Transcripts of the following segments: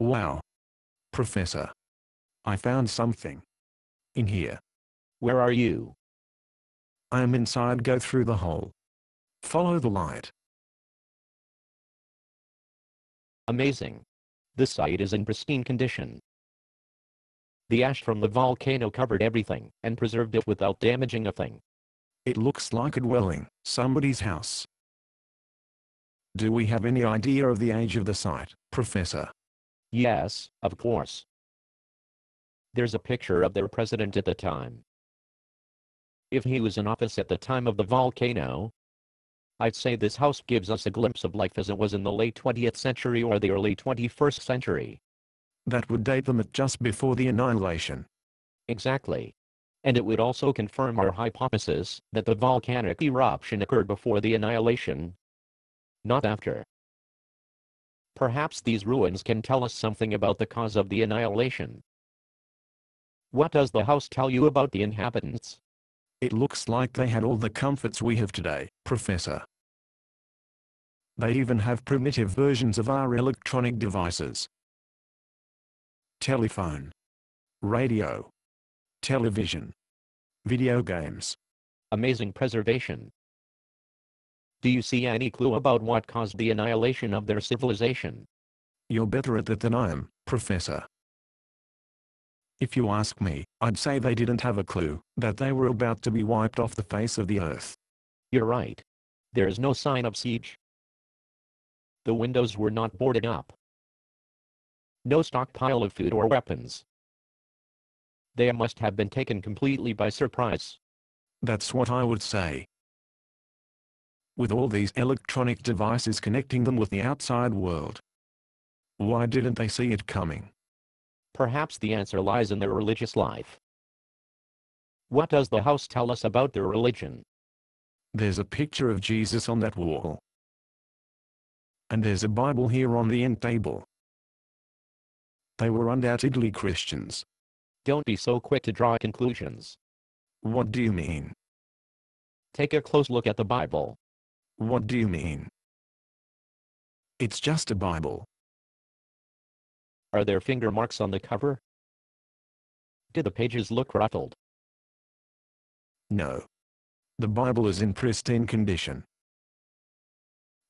Wow. Professor. I found something. In here. Where are you? I am inside. Go through the hole. Follow the light. Amazing. The site is in pristine condition. The ash from the volcano covered everything and preserved it without damaging a thing. It looks like a dwelling, somebody's house. Do we have any idea of the age of the site, Professor? Yes, of course. There's a picture of their president at the time. If he was in office at the time of the volcano, I'd say this house gives us a glimpse of life as it was in the late 20th century or the early 21st century. That would date them at just before the annihilation. Exactly. And it would also confirm our hypothesis that the volcanic eruption occurred before the annihilation, not after. Perhaps these ruins can tell us something about the cause of the annihilation. What does the house tell you about the inhabitants? It looks like they had all the comforts we have today, Professor. They even have primitive versions of our electronic devices. Telephone, radio, television, video games. Amazing preservation. Do you see any clue about what caused the annihilation of their civilization? You're better at that than I am, Professor. If you ask me, I'd say they didn't have a clue that they were about to be wiped off the face of the earth. You're right. There is no sign of siege. The windows were not boarded up. No stockpile of food or weapons. They must have been taken completely by surprise. That's what I would say. With all these electronic devices connecting them with the outside world, why didn't they see it coming? Perhaps the answer lies in their religious life. What does the house tell us about their religion? There's a picture of Jesus on that wall. And there's a Bible here on the end table. They were undoubtedly Christians. Don't be so quick to draw conclusions. What do you mean? Take a close look at the Bible. What do you mean? It's just a Bible. Are there finger marks on the cover? Did the pages look ruffled? No. The Bible is in pristine condition.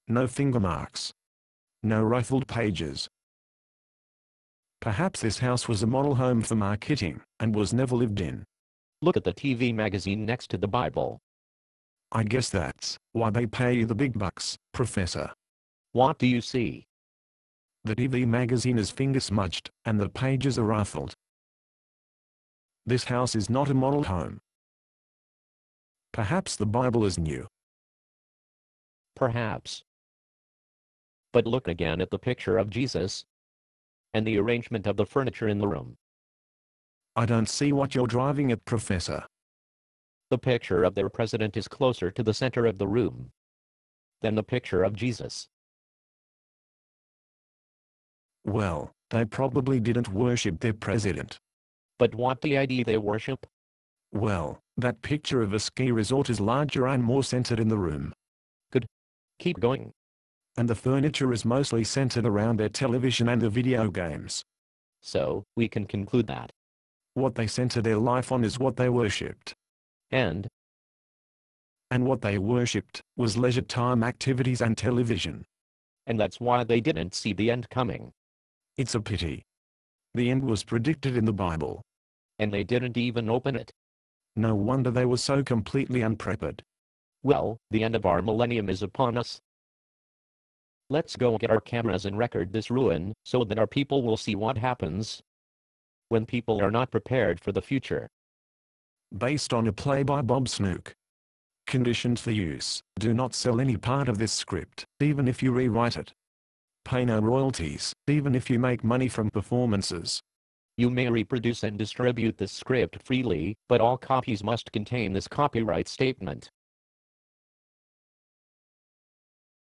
No finger marks. No ruffled pages. Perhaps this house was a model home for marketing, and was never lived in. Look at the TV magazine next to the Bible. I guess that's why they pay you the big bucks, Professor. What do you see? The TV magazine is finger smudged, and the pages are ruffled. This house is not a model home. Perhaps the Bible is new. Perhaps. But look again at the picture of Jesus and the arrangement of the furniture in the room. I don't see what you're driving at, Professor. The picture of their president is closer to the center of the room than the picture of Jesus. Well, they probably didn't worship their president. But what the idea they worship? Well, that picture of a ski resort is larger and more centered in the room. Good. Keep going. And the furniture is mostly centered around their television and the video games. So, we can conclude that what they center their life on is what they worshipped. And what they worshipped was leisure time activities and television. And that's why they didn't see the end coming. It's a pity. The end was predicted in the Bible. And they didn't even open it. No wonder they were so completely unprepared. Well, the end of our millennium is upon us. Let's go get our cameras and record this ruin, so that our people will see what happens when people are not prepared for the future. Based on a play by Bob Snook. Conditions for use: do not sell any part of this script, even if you rewrite it. Pay no royalties, even if you make money from performances. You may reproduce and distribute this script freely, but all copies must contain this copyright statement.